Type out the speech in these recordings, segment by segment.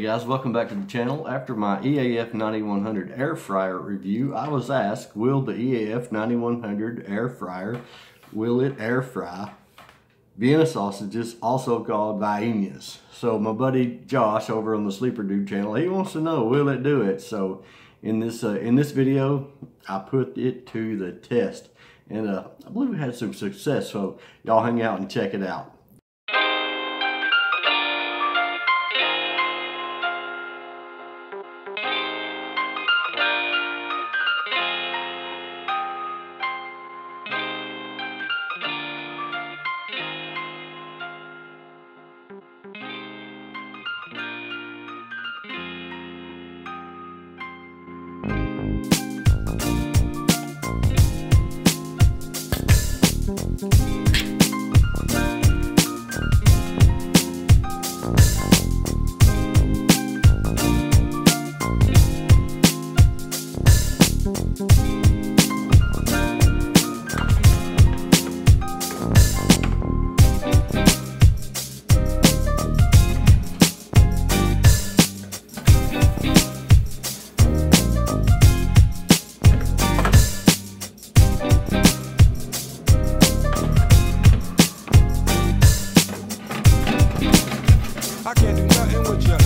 Hey guys, welcome back to the channel. After my EAF 9100 air fryer review, I was asked, will the EAF 9100 air fryer, will it air fry Vienna sausages, also called vienyas? So my buddy Josh over on the Sleeper Dude channel, he wants to know, will it do it? So in this video, I put it to the test, and I believe we had some success. So y'all hang out and check it out. I can't do nothing with you.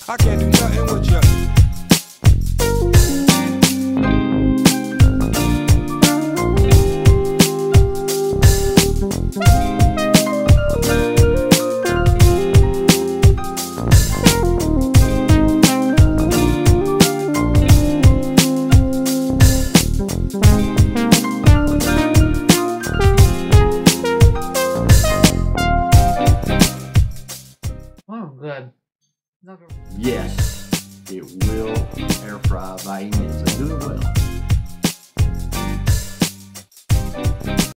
I can't do nothing with you. Oh, good. Yes, it will air fry vienyas and do it well.